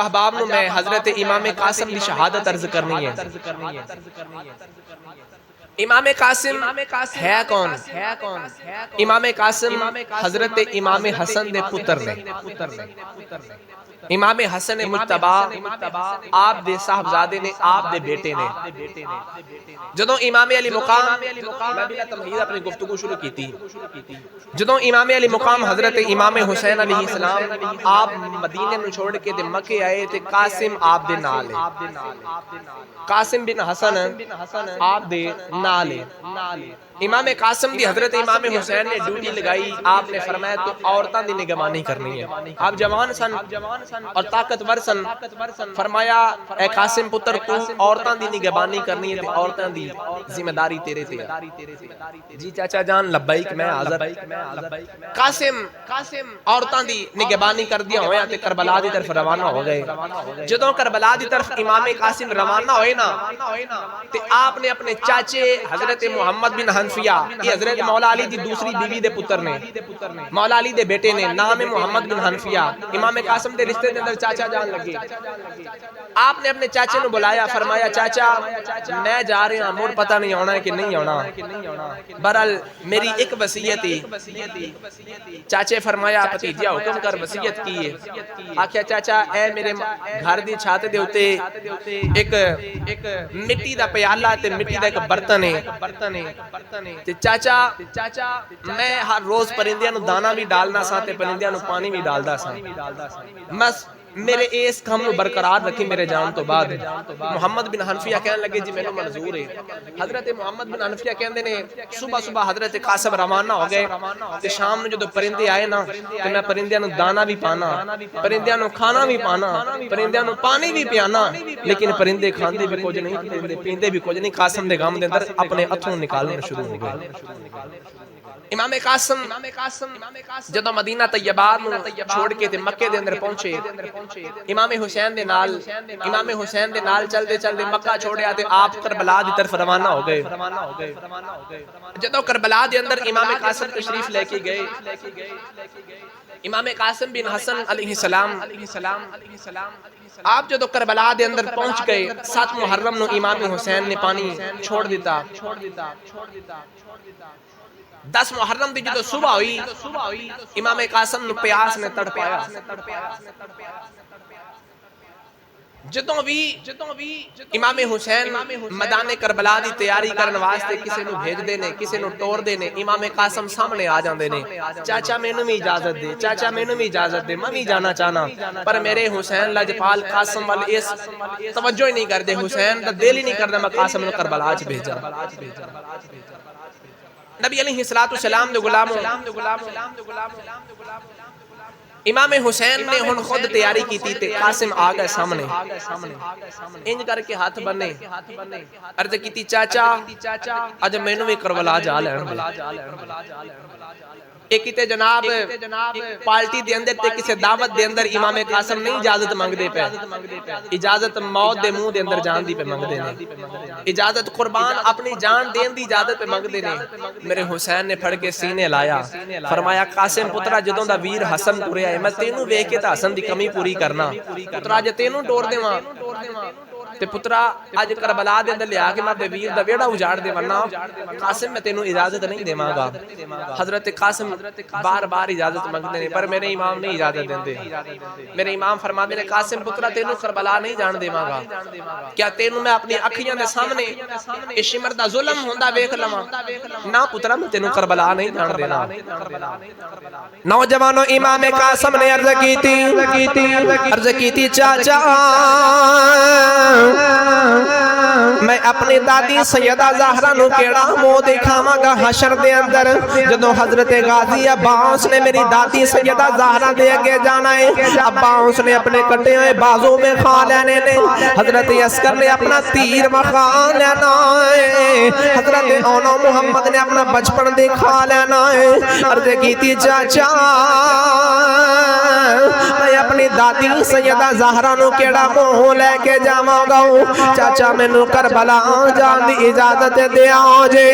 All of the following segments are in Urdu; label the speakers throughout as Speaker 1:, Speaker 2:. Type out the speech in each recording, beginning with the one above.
Speaker 1: احباب نو میں حضرت امام قاسم دی شہادت عرض کرنی ہے۔ امام قاسم ہے کون؟ امام قاسم حضرت امام حسن دے پتر نے۔ امام حسن مجتبی آپ دے صاحبزادے نے، آپ دے بیٹے نے۔ جدوں امام علی مقام، میں بلا تمہید اپنی گفتگو شروع کی تھی، جدوں امام علی مقام حضرت امام حسین علیہ السلام آپ مدینے نو چھوڑ کے دے مکے آئے تے قاسم آپ دے نال ہے، قاسم بن حسن آپ دے نال ہے۔ امام قاسم دی حضرت امام حسین نے ڈیوٹی لگائی، آپ نے فرمایا تو عورتاں دی نگہبانی کرنی ہے۔ آپ جوان سن اور طاقتور سن، فرمایا اے قاسم پتر تو عورتاں دی نگہبانی کرنی ہے تے عورتاں دی ذمہ داری تیرے تے ہے۔ جی چاچا جان لبیک میں حاضر۔ قاسم عورتاں دی نگہبانی کر دیا ہویا تے کربلا دی طرف روانہ ہو گئے۔ جدوں کربلا دی طرف امام قاسم روانہ ہوئے نا تے آپ نے اپنے چاچے حضرت محمد بن حنفیہ، یہ حضرت مولا علی دی دوسری بیوی دے پتر نے، مولا علی دے بیٹے نے، نام محمد بن حنفیہ، امام قاسم دے رشتے دے اندر چاچا جان لگے۔ آپ نے اپنے چاچے نو بلایا، فرمایا چاچا میں جا رہے ہیں، مور پتہ نہیں ہونا ہے کہ نہیں ہونا، بہرحال میری ایک وصیت ہے۔ چاچے فرمایا بھتیجا حکم کر، وصیت کی ہے۔ آکھیا چاچا اے میرے گھر دی چھت دے اوتے ایک مٹی دا پیالہ تے مٹی دا ایک برتن ہے تے چاچا میں ہر روز پرندیاں نو دانا بھی ڈالنا سا تے پرندیاں نو پانی بھی ڈالدا سا، بس میرے اس کام نو برقرار رکھی میرے جان تو بعد۔ محمد بن حنفیہ کہنے لگے جی میں نو منظور ہے۔ حضرت محمد بن حنفیہ کہندے نے صبح صبح حضرت قاسم روانہ ہو گئے تے شام نو جدو پرندے آئے نا تے میں پرندیاں نو دانا بھی پانا، پرندیاں نو کھانا بھی پانا، پرندیاں نو پانی بھی پیانا، لیکن پرندے کھاندے بھی کچھ نہیں، پرندے پیندے بھی کچھ نہیں۔ قاسم دے غم دے اندر اپنے ہتھوں نکالنے شروع ہو گئے۔ امام قاسم جدو مدینہ طیبہ نو چھوڑ کے تے مکے دے اندر پہنچے، امام حسین دے نال چل دے مکہ چھوڑیا تے آپ کربلا دی طرف روانہ ہو گئے۔ جدو کربلا دے اندر امام قاسم تشریف لے کے گئے، امام قاسم بن حسن علیہ السلام آپ جدو کربلا دے اندر پہنچ گئے، 7 محرم نو امام حسین نے پانی چھوڑ دیتا۔ 10 محرم دی جدو صبح ہوئی، امام قاسم نو پیاس نے تڑپایا۔ جدوں بھی امام حسین میدان کربلا دی تیاری کرن واسطے کسے نو بھیج دے نے، کسے نو ٹور دے نے، امام قاسم سامنے آ جاندے نے، چاچا مینوں بھی اجازت دے، چاچا مینوں بھی اجازت دے، میں بھی جانا چاہنا، پر میرے حسین لجپال قاسم وال اس توجہ ہی نہیں کر دے، حسین دا دل ہی نہیں کردا میں قاسم نو کربلا وچ بھیجا۔ نبی علیہ السلام دے غلاموں، امام حسین نے ہن خود تیاری کی تھی تے قاسم آ گئے سامنے، انج کر کے ہاتھ بنے، عرض کی تھی چاچا اج مینوں بھی کربلا جا لین دے۔ ایک تے جناب پارٹی دے اندر تے کسے دعوت دے اندر امام قاسم نہیں اجازت مانگ دے پہ، اجازت موت دے منہ دے اندر جان دی پہ مانگ دے نے، اجازت قربان اپنی جان دین دی اجازت پہ مانگ دے نے۔ میرے حسین نے پھڑ کے سینے لایا، فرمایا قاسم پترا جدوں دا ویر حسن ٹریا ہے، میں تینوں ویکھ کے تے حسن دی کمی پوری کرنا، پترا جے تینوں ٹور دیواں تے پترا اج کربلا دے اندر لیا کے میں اپنے ویر دا ویڑا اجاڑ دے ورنہ قاسم میں تینوں اجازت نہیں دیواں گا۔ حضرت قاسم بار بار اجازت مانگتے ہیں پر میرے امام نہیں اجازت دیندے۔ میرے امام فرماتے ہیں قاسم پترا تینوں کربلا نہیں جان دیواں گا، کیا تینوں میں اپنی اکھیاں دے سامنے اس شمر دا ظلم ہوندا ویکھ لواں؟ نہ پترا میں تینوں کربلا نہیں جان دینا۔ نوجوانوں امام قاسم نے عرض کی تھی چاچا میں اپنی دادی سیدہ زہرا نو کیڑا منہ دکھاواں گا حشر دے اندر، جدوں حضرت غازی عباس نے میری دادی سیدہ زہرا دے اگے جانا ہے، عباس نے اپنے کٹے ہوئے بازو میں کھا لینے نے، حضرت عسکر نے اپنا تیر مخا لینا ہے، حضرت اونو محمد نے اپنا بچپن دکھا لینا ہے۔ عرض کی تھی چاچا میں اپنی دادی سیدہ زہرا نو کیڑا منہ لے کے جاواں گا چاچا مینوں کربلا جان دی اجازت دے آؤ جے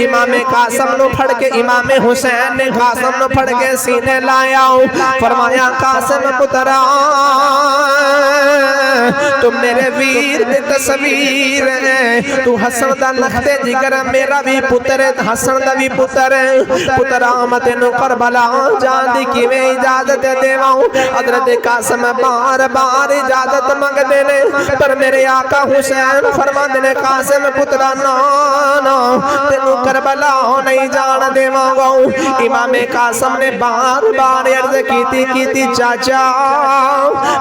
Speaker 1: امام قاسم نو پھڑ کے امام حسین نے قاسم نو پھڑ کے سینے لایا فرمایا قاسم پترا تو میرے ویر دے تصویر ہے تو حسن دا لختے جگر میرا بھی پتر ہے حسن دا بھی پتر ہے پتر آمد نو کربلا جان دی کی میں اجازت دیواؤں حضرت قاسم بار بار اجازت مانگ دینے پر میرے آقا حسین فرما دینے قاسم پترا نانا تینو کربلا نہیں جان دیواؤں امام قاسم نے بار بار عرض کی تھی چاچا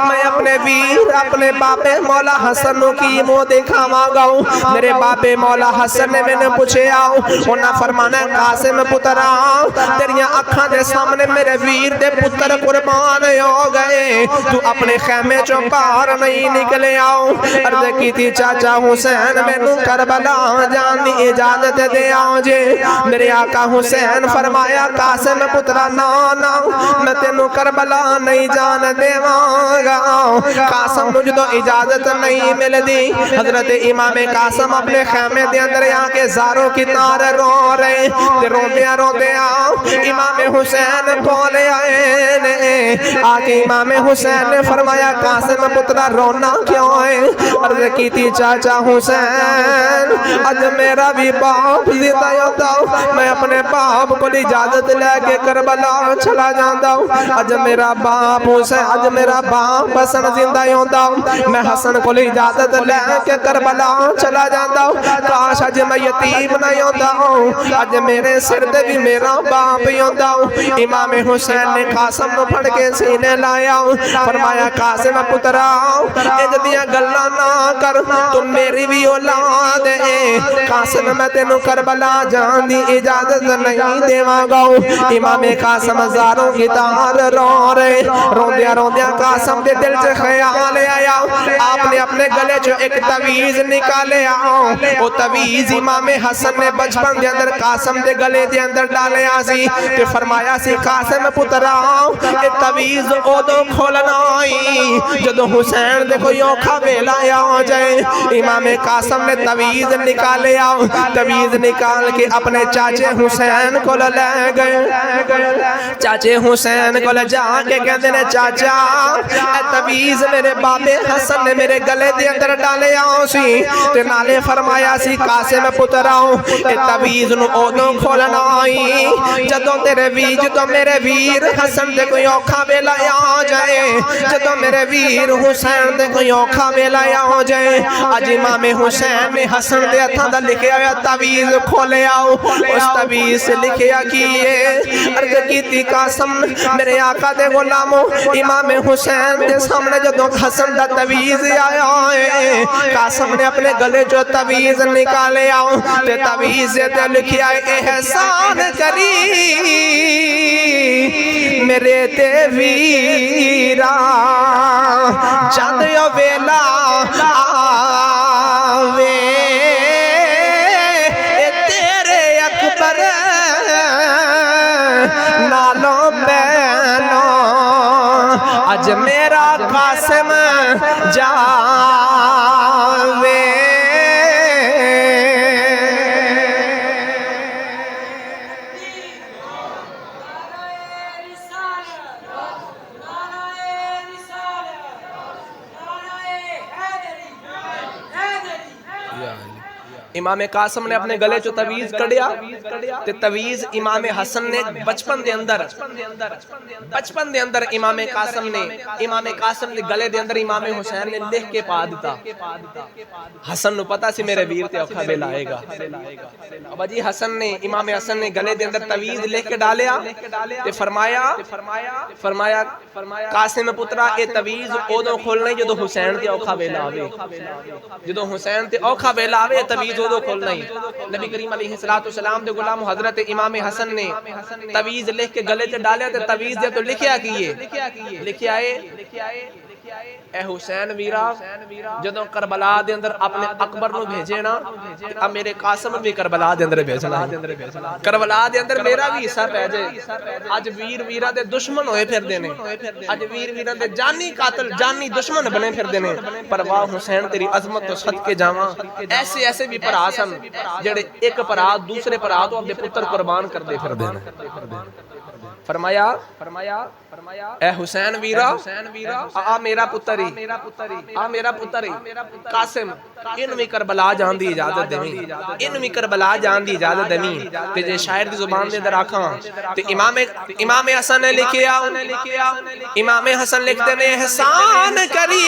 Speaker 1: میں اپنے ویر اپنے باپے مولا حسن کی مو دکھاواں گاؤں میرے باپے مولا حسن نے میں نے پوچھے آؤ انہاں فرمانا قاسم پترا تیریاں اکھاں دے سامنے میرے ویر دے پتر قربان ہو گئے تو اپنے خیمے چوں باہر نہیں نکلے آؤ عرض کی تھی چاچا حسین میں نو کربلا جان دی اجازت دے آؤ جے میرے آقا حسین فرمایا قاسم پترا نانا میں تینو کربلا نہیں جان دے گا قاسم نو جدو اجازت نہیں مل دی حضرت امام قاسم اپنے خیمے دے اندر یہاں کے زاروں کی تار رو رہے تے روندیا امام حسین بولے آئے نے آکے امام حسین نے فرمایا قاسم پترا رونا کیوں ہے عرض کی تھی چاچا حسین اج میرا بھی باپ زندہ ہوتا میں اپنے باپ کو اجازت لے کے کربلا چلا جاتا ہوں اج میرا باپ حسین اج میرا باپ حسن زندہ ہوتا میں حسن کو اجازت لے کے کربلا چلا جاتا ہوں کاش اج میں یتیم نہیں ہوتا ہوں اج میرے سر دے بھی میرا باپ ہی ہوتا ہوں امام حسین نے قاسم نو پھڑ کے سینے لایا فرمایا قاسم پترا اج دیاں گلاں نہ کر تم میری بھی اولاد ہے قاسم میں تینو کربلا جان دی اجازت نہیں دیواں گا امام قاسم زاروں کی تار رو رہے روندیا قاسم دے دل سے خیال آیا آپ نے اپنے گلے جو ایک تویز نکالے آؤ وہ تویز امام حسن نے بچپن دے اندر قاسم دے گلے دے اندر ڈالے آسی کہ فرمایا سی قاسم پترا یہ تویز او دو کھولنا آئی جدو حسین دے کوئی اوکھا بیلا یا ہو جائے امام قاسم نے تویز نکالے آؤ تویز نکال کے اپنے چاچے حسین کو لے گئے چاچے حسین کو لے جا کے کہتے ہیں چاچا اے تویز میرے بابے حسن نے میرے گلے دے اندر ڈالے آؤ سی تے نالے فرمایا سی قاسم پتراؤں اے تویز نو اودوں کھولنا آئی جدوں تیرے جدوں میرے ویر حسن دے کوئی اوکھا بیلا آ جائے جدوں میرے ویر حسین دے کوئی اوکھا بیلا آ جائے اج امام حسین نے حسن دے ہتھاں دا لکھیا ہوا تویز کھولے آؤ اس تویز سے لکھیا کیے عرض کیتی قاسم میرے آقا دے غلاموں امام حسین دے سامنے جدوں حسن دا تویز آیا ہے قاسم نے اپنے گلے جو تویز نکالے آؤ تے تویز تے لکھیا ہے احسان کری میرے تے ویرا جد یو ویلا آوے تیرے اکبر نالوں بینوں اج میرا قاسم جاوے امام قاسم نے اپنے گلے جو تویز کڑیا تے تویز امام حسن نے بچپن دے اندر امام قاسم نے گلے دے اندر امام حسین نے لکھ کے پا دیتا حسن نو پتا سی میرے ویر تے اوکھا بیلا آئے گا ابا جی امام حسن نے گلے دے اندر تویز لکھ کے ڈالیا تے فرمایا قاسم پترا اے تویز اودوں کھولنے جدو حسین تے اوکھا بیلا آوے جدو حسین تے اوکھا بیلا آوے تویز اودوں کھولنا ہی نبی کریم علیہ السلام دے غلام حضرت امام حسن نے تویز لکھ کے گلے تے ڈالیا تے تویز دے تو لکھیا کیے لکھیا ہے اے حسین ویرا جدوں کربلا دے اندر اپنے اکبر نو بھیجے نا اب میرے قاسم بھی کربلا دے اندر بھیجنا کربلا دے اندر میرا بھی حصہ پہ جائے اج ویر ویرا دے دشمن ہوئے پھر دینے اج ویر ویرا دے جانی قاتل جانی دشمن بنے پھر دینے پر واہ حسین تیری عظمت تو صدقے جاواں ایسے ایسے بھی پرا سن جڑے ایک پرا دوسرے پرا تو اپنے پتر قربان کر دے پھر دینے فرمایا اے حسین ویرا آ میرا پتر ہی آ میرا پتر ہی قاسم ان میں کربلا جان دی اجازت دینی ان میں کربلا جان دی اجازت دینی تے جے شاعر دی زبان دے اندر آکھاں تے امام حسن نے لکھیا امام حسن لکھتے نے احسان کری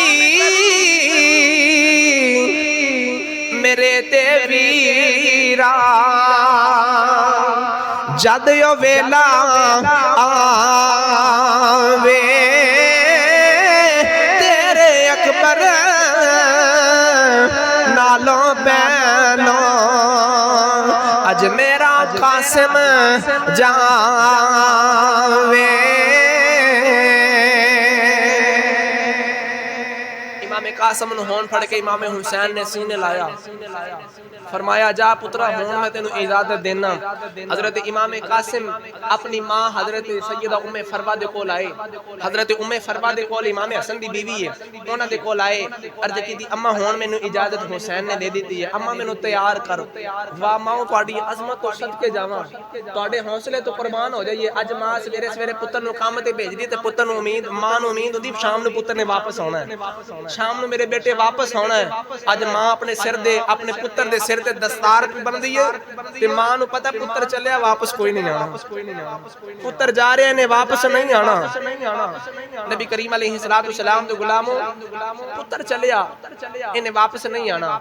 Speaker 1: میرے تے ویرا جد یو ویلا آوے تیرے اکبر نالوں بینوں اج میرا قاسم جاوے امام قاسم نے ہون پھڑ کے امام حسین نے سینے لایا فرمایا جا پترا ہون میں تینوں اجازت دینا حضرت امام قاسم اپنی ماں حضرت سیدہ ام فروہ دے کول آئے حضرت ام فروہ دے کول امام حسن دی بیوی ہے انہاں دے کول آئے عرض کی دی اما ہون میں اجازت حسین نے دے دیتی ہے اما میں تیار کر واہ ماں تہاڈی عظمت تو صدقے جاواں تہاڈے حوصلے تو قربان ہو جائیے اج ماں سویرے سویرے پتر نو کام تے بھیج دی تے پتر نو امید ماں نو امید ہوندی شام نو پتر نے واپس آنا ہے شام نو میرے بیٹے واپس آنا ہے اج ماں اپنے سر دے اپنے پتر دے سر تے دستار پہ بن دی ہے تے ماں نو پتہ پتر چلیا واپس کوئی نہیں آنا پتر جا رہے ہیں واپس نہیں آنا نبی کریم علیہ السلام دے غلاموں پتر چلیا انہیں واپس نہیں آنا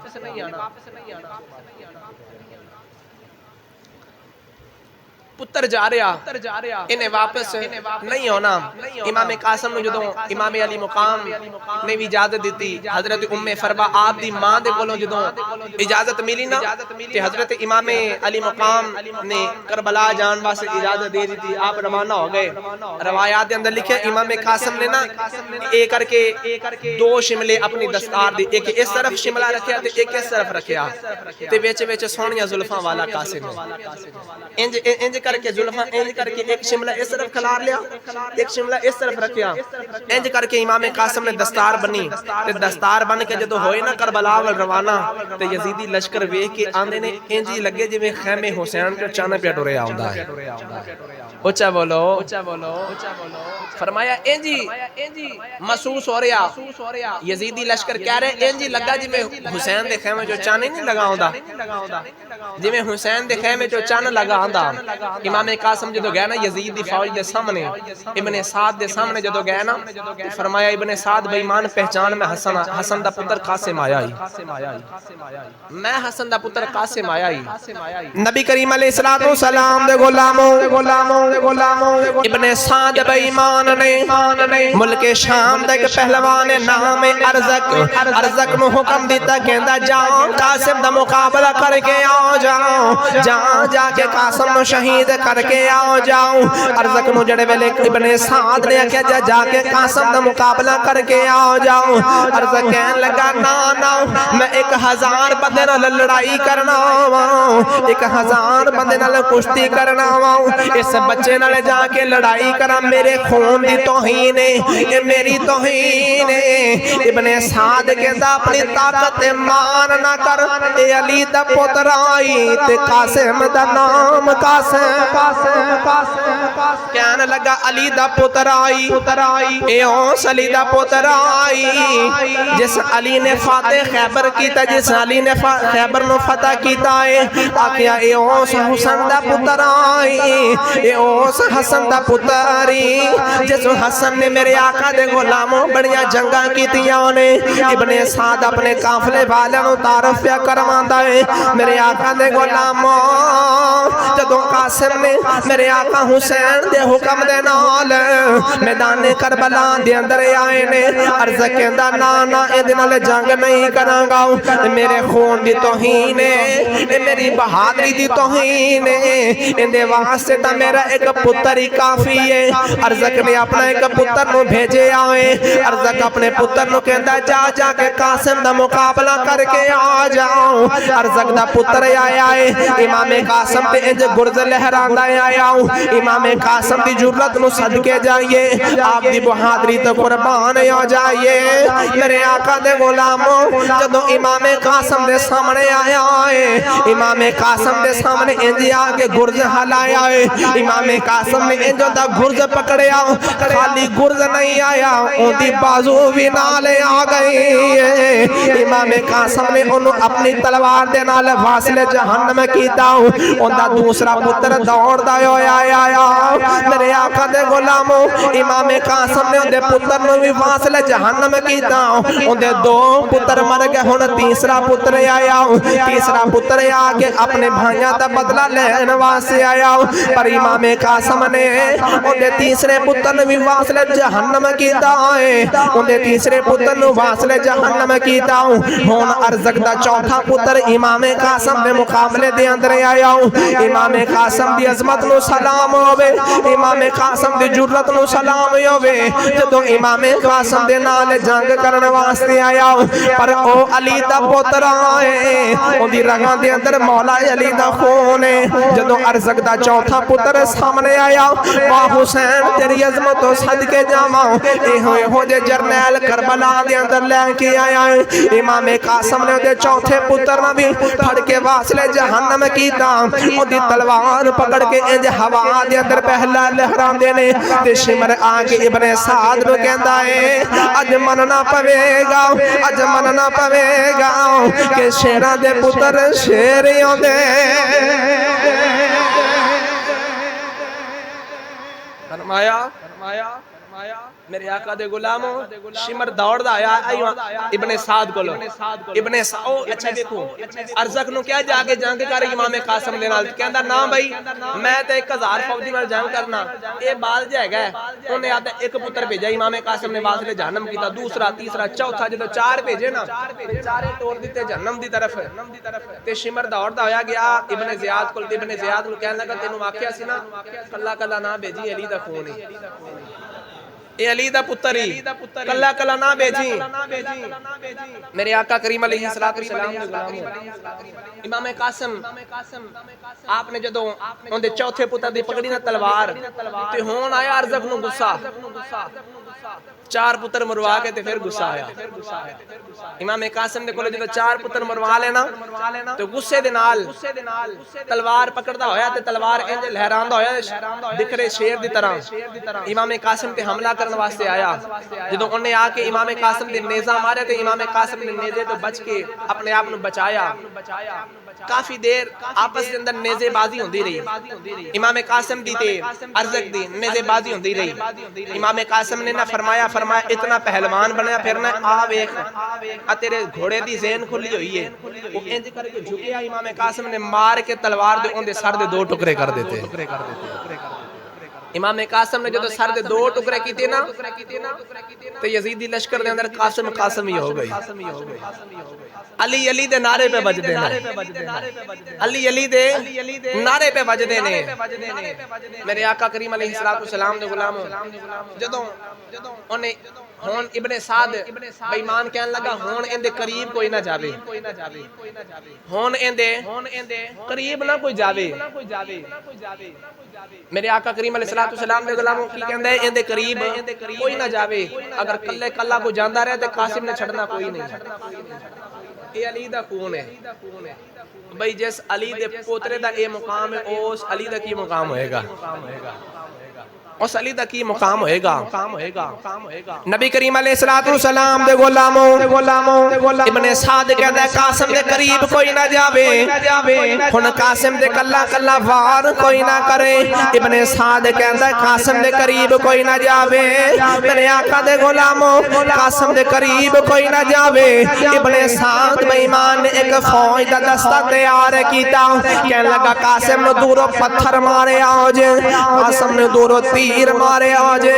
Speaker 1: پتر جا رہا انہیں واپس نہیں ہونا امام قاسم نے جدوں امام علی مقام نے بھی اجازت دیتی حضرت ام فروہ آپ دی ماں دے کولوں جدوں اجازت ملی نا تے حضرت امام علی مقام نے کربلا جان واسطے اجازت دے دیتی آپ روانہ ہو گئے روایات دے اندر لکھے امام قاسم نے نا ایک کر کے دو شملے اپنی دستار دی ایک اس طرف شملہ رکھیا تے ایک اس طرف رکھیا تے وچ وچ سونیاں زلفاں والا قاسم انج کر کے زلفاں انج کر کے ایک شملہ اس طرف کھلار لیا ایک شملہ اس طرف رکھیا انج کر کے امام قاسم نے دستار بنی تے دستار بن کے جدو ہوئے نا کربلا ول روانہ تے یزیدی لشکر ویکھ کے آندے نے انج ہی لگے جویں خیمے حسین تے چانے پہ ٹریا ہوندا ہے اونچا بولو فرمایا انجی محسوس ہو رہا یزیدی لشکر کہہ رہے انجی لگا جی میں حسین دے خیمے جو چانے نہیں لگا ہوندا جی میں حسین دے خیمے جو چانے لگا ہوندا امام قاسم جدو گئے نا یزید دی فوج دے سامنے ابن سعد دے سامنے جدو گئے نا فرمایا ابن سعد بے ایمان پہچان میں حسن دا پتر قاسم آیا ہی میں حسن دا پتر قاسم آیا ہی نبی کریم علیہ السلام دے غلاموں ابن سعد بے ایمان نے ملک شام دا ایک پہلوان نام ارزق نو حکم دیتا کہندا جاؤ قاسم دا مقابلہ کر کے آؤ جاؤ جا کے قاسم نو شہید کر کے آؤ جاؤ ارزق نو جڑے ویلے ابن سعد نے کہا جا کے قاسم دا مقابلہ کر کے آؤ جاؤ ارزق کہن لگا نا میں 1000 بندے نال لڑائی کرنا وا 1000 بندے نال کشتی کرنا وا اس بچے نال جا کے لڑائی کرا میرے خون دی توہین ہے یہ میری توہین ہے ابن سعد کہندا اپنی طاقت مان نہ کر اے علی دا پتر آئی تے قاسم دا نام کہنے لگا علی دا پتر آئی اے اوس علی دا پتر آئی جس علی نے فاتح خیبر کیتا جس علی نے خیبر نو فتح کیتا ہے آکیا اے اوس حسن دا پتر آئی اے اوس حسن دا پتری جس حسن نے میرے آقا دے غلاموں بڑیاں جنگاں کیتیاں نے ابن سعد اپنے قافلے والوں تعارف پیا کرواندا ہے میرے آقا دے غلاموں جدوں قاسم نے میرے آقا حسین دے حکم دے نال میدان کربلا دے اندر آئے نے، عرض کہندا نا اے نال جنگ نہیں کراں گا، میرے خون دی توہین ہے، میری بہادری دی توہین ہے، اندے واسطے تا میرا ایک پتر ہی کافی ہے۔ ارزق نے اپنا ایک پتر نو بھیجے آئے، ارزق اپنے پتر نو کہندا جا کے قاسم دا مقابلہ کر کے آ جاؤ۔ ارزق دا پتر آیا ہے، امام قاسم تے انج گرز لہراندا آیا، امام قاسم دی جرت نو صدقے جائیے، آپ دی بہادری تے قربان ہو جائیے۔ میرے آقا دے غلاموں، جدو امام قاسم دے سامنے آیا ہے، امام قاسم دے سامنے انج آگے گرز ہلایا ہے، امام قاسم نے انجو دا گرز پکڑیا، خالی گرز نہیں آیا، ان دی بازو بھی نالے آ گئی ہے۔ امام قاسم نے انہوں اپنی تلوار دے نال واصل جہنم کیتا، ان دا دوسرا پتر دوڑ دایو آیا۔ میرے آقا دے غلاموں، امام قاسم نے ان دے پتر نو بھی واصل جہنم کیتا، ان دے دو پتر مر گئے، ہن تیسرا پتر آیا، تیسرا پتر آگے اپنے بھائیاں دا بدلہ لین واسطے آیا، پر امام قاسم نے ان دے تیسرے پتر نو بھی واصل جہنم کیتا ہے، ان دے تیسرے پتر نو واصل جہنم کیتا، ہون ارزق دا چوتھا پتر امام قاسم دے مقابلے دے اندر آیا۔ امام قاسم دی عظمت نو سلام ہوئے، امام قاسم دی جرت نو سلام ہوئے، جدو امام قاسم دے نال جنگ کرن واسطے آیا، پر او علی دا پتر آئے، ان دی رگاں دے اندر مولا علی دا خون ہے۔ جدو ارزق دا چوتھا پتر سامنے آیا، واہ حسین تیری عظمت و صدقے جاواں، اے ہوئے ہو جے جرنیل کربلا دے اندر لے کے آیا ہے۔ امام قاسم نے دے چوتھے پتر نہ بھی پھڑ کے واصل جہنم کیتا، ان دی تلوار پکڑ کے انج ہوا دے اندر پہلا لہران دینے، تے شمر آگے ابن سعد نو کہندا ہے اج مننا پوے گا، اج مننا پوے گا کہ شیراں دے پتر شیریوں دے۔ فرمایا میرے آقا دے غلاموں، شمر دوڑ دا آیا ابن سعد کو لو، ابن سعد اچھا دیکھو ارزق نو کیا جا کے جنگ کر امام قاسم دے نال، کہندا نا بھائی میں تے 1000 فوجی نال جنگ کرنا، اے بال جے گا انہیں آتا ایک پتر بھیجا، امام قاسم نے واصل جہنم کیتا، دوسرا تیسرا چوتھا، جدو 4 بھیجے نا چارے توڑ دیتے جہنم دی طرف، تے شمر دوڑ دا ہویا گیا ابن زیاد کو، ابن زیاد کو کہنے لگا تینوں واقعہ سی نا کلا کلا نہ بھیجی علی دا خون ہے، اے علی دا پتر ہی کلا کلا نہ بیجی۔ میرے آقا کریم علیہ السلام امام قاسم آپ نے جدو ان دے چوتھے پتر دی پکڑی نہ تلوار، تے ہون آیا ارزق نو غصہ، 4 پتر مروا کے تے پھر غصہ آیا۔ امام قاسم نے کہا جدو 4 پتر مروا لینا تو غصے دے نال تلوار پکڑدا ہویا تے تلوار انج لہراندا ہویا دکھرے شیر دی طرح امام قاسم تے حملہ کرنے واسطے آیا۔ جدو انہیں آ کے امام قاسم دے نیزہ مارے تے امام قاسم نے نیزے تو بچ کے اپنے آپ نو بچایا۔ کافی دیر آپس دے اندر نیزے بازی ہوندی رہی، امام قاسم دی تے ارزق دی نیزے بازی ہوندی رہی۔ امام قاسم نے نہ فرمایا اتنا پہلوان بنیا پھرنا آ ویکھ تیرے گھوڑے دی ذہن کھلی ہوئی ہے، وہ انج کر کے جھکیا، امام قاسم نے مار کے تلوار دے ان دے سر دے 2 ٹکڑے کر دیتے۔ امام قاسم نے جدو سر دے 2 ٹکڑے کیتے نا تو یزیدی لشکر دے اندر قاسم ہی ہو گئی۔ علی علی دے نعرے پہ بجدے نے، علی علی دے نعرے پہ بجدے نے۔ میرے آقا کریم علیہ السلام دے غلاموں، جدو انہیں ہون ابن سعد بیمان کہنے لگا ہون ان دے قریب کوئی نہ جاوے، ہون ان دے قریب نہ کوئی جاوے۔ میرے آقا کریم علیہ السلام دے غلاموں کی کہندے ان دے قریب کوئی نہ جاوے، اگر کلے کلا کو جاندہ رہے تے قاسم نے چھڑنا کوئی نہیں۔ اے علی دا کون ہے بھئی، جس علی دے پوترے دا اے مقام ہے اس علی دا کی مقام ہوئے گا؟ اس علی دا کی مقام ہوئے گا نبی کریم علیہ السلام دے غلاموں ابن سعد کہتا ہے قاسم دے قریب کوئی نہ جاوے ہن قاسم دے کلا کلا وار کوئی نہ کرے ابن سعد کہتا ہے قاسم دے قریب کوئی نہ جاوے میرے آقا دے غلاموں قاسم دے قریب کوئی نہ جاوے ابن سعد بے ایمان نے ایک فوج دا دستہ تیار کیتا کہنے لگا قاسم نے دوروں پتھر مارے آجے قاسم نے دوروں تیر مارے آجے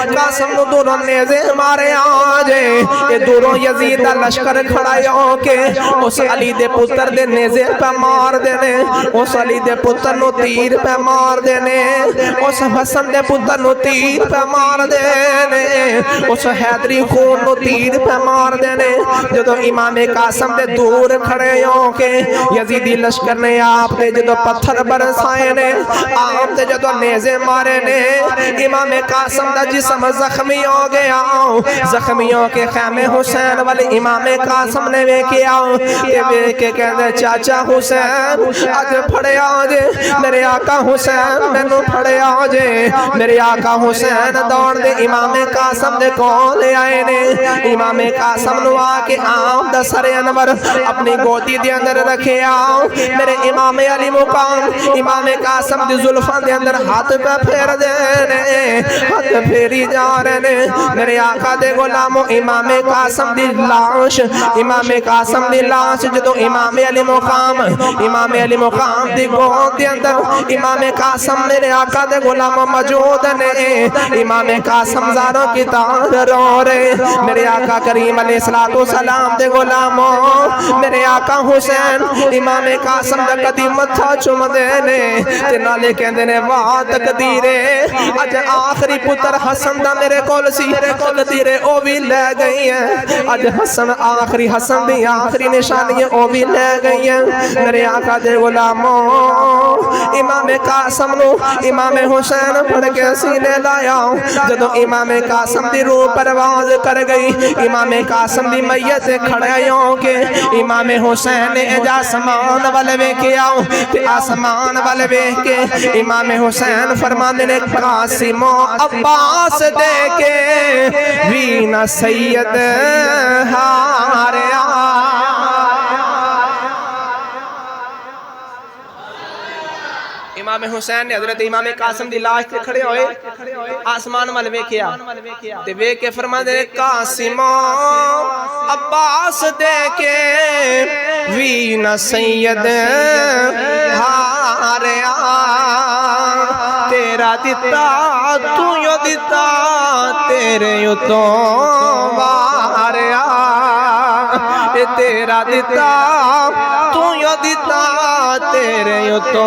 Speaker 1: قاسم نے دوروں نیزے مارے آجے یہ دوروں یزید دا لشکر کھڑائی ہو کے اس علی دے پتر دے نیزے پہ مار دینے اس علی دے پتر نو تیر پہ مار دینے اس حسن دے پتر نو تیر پہ مار دینے اس حیدری خون نو تیر پہ مار دینے جدو امام قاسم دے دور کھڑے ہوں کے یزیدی لشکر نے آپ نے جدو پتھر برسائے نے آپ نے جدو نیزے مارے نے امام قاسم دا جسم زخمی ہو گیا زخمیوں کے خیمے حسین والے امام قاسم نے ویکیا کہ ویکے کہنے چاچا حسین آج پھڑے آجے میرے آقا حسین میں نو پھڑے آجے میرے آقا حسین دوڑ دے امام قاسم دے کون لے آئے نے امام قاسم نو آکے آم دا سر انور اپنی گوٹی دے اندر رکھے آؤ میرے امام علی مقام امام قاسم دی ظلفان دے اندر ہاتھ پہ پھیر دینے ہاتھ پھیری جا رہے میرے آقا دے غلاموں امام قاسم دی لاش امام قاسم دی لاش جدو امام علی مقام دی گوٹ دے اندر امام قاسم میرے آقا دے غلاموں موجود نے امام قاسم زاروں کی تار رو رہے میرے آقا کریم علیہ السلام دے غلاموں میرے آقا حسین امام قاسم دا قدیم متھا چوم دینے تے نالے کہندے نے واہ تقدیرے اج آخری پتر حسن دا میرے کول سی تقدیرے او بھی لے گئی ہیں اج حسن آخری حسن دی آخری نشانی او بھی لے گئی ہیں میرے آقا دے غلاموں امام قاسم نو امام حسین پڑھ کے سینے لایا جدو امام قاسم دی روح پرواز کر گئی امام قاسم دی میت کھڑے ہوں کے امام حسین نے اجا آسمان والے ویکیا تے آسمان والے ویک کے امام حسین فرمانے نے قاسم و عباس دے کے وینا سید ہاریا امام حسین نے حضرت امام قاسم دی لاش تے کھڑے ہوئے آسمان والے ویکھیا تے ویکھ کے فرماندے نے قاسم عباس دے کے وی نہ سید ہاریا تیرا دتا تو یو دتا تیرے یو تو واریا تیرا دتا تو یو دتا تیرے یو تو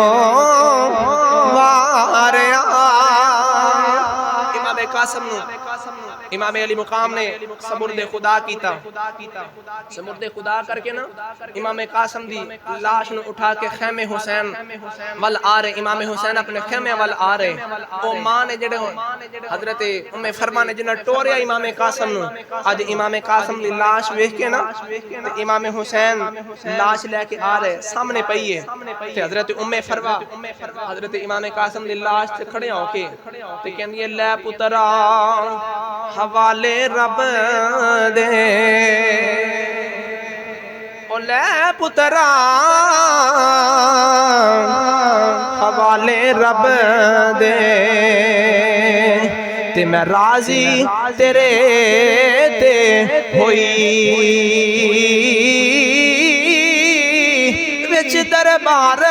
Speaker 1: واریا امام قاسم نو امام علی مقام نے سمرد خدا کیتا سمرد خدا کر کے نا امام قاسم دی لاش نو اٹھا کے خیمے حسین وال آ رہے امام حسین اپنے خیمے وال آ رہے او ماں نے جڑے حضرت فرما نے جنہ ٹوریا امام قاسم نو آج امام قاسم دی لاش ویکھ کے نا امام حسین لاش لے کے آ رہے سامنے پئیے تے حضرت فروا حضرت امام قاسم دی لاش تے کھڑے ہو کے تے کہندی لے پترا حوالے رب دے او لے پترا حوالے رب دے تے میں راضی تیرے تے ہوئی وچ دربار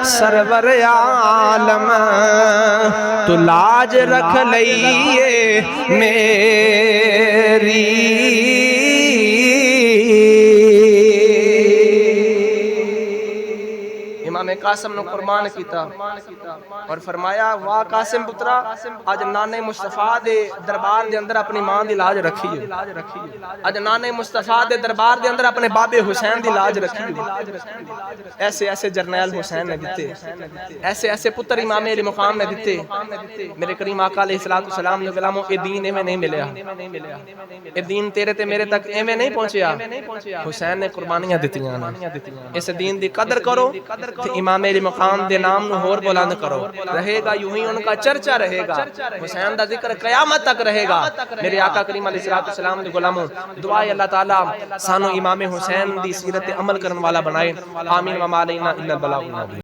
Speaker 1: سرور عالم تو لاج رکھ لئیے میری امام قاسم نے قربان کیتا اور فرمایا واہ قاسم پترا آج نانے مصطفیٰ دے دربار دے اندر اپنی ماں دی لاج رکھی ہے آج نانے مصطفیٰ دے دربار دے اندر اپنے بابے حسین دی لاج رکھی ہے ایسے ایسے جرنیل حسین نے دیتے ایسے ایسے پتر امام علی مقام نے دیتے میرے کریم آقا علیہ السلام نے غلاموں اے دین ایویں نہیں ملیا اے دین تیرے تے میرے تک ایویں نہیں پہنچیا حسین نے قربانیاں دتیاں اس دین دی قدر کرو تے امام علی مقام دے نام نو ہور بلند کرو، رہے گا یوں ہی ان کا چرچا رہے گا، حسین دا ذکر قیامت تک رہے گا۔ میرے آقا کریم علیہ السلام دے غلاموں، دعائے اللہ تعالیٰ سانو امام حسین دی سیرت عمل کرن والا بنائے، آمین وما علینا الا البلاغ المبین۔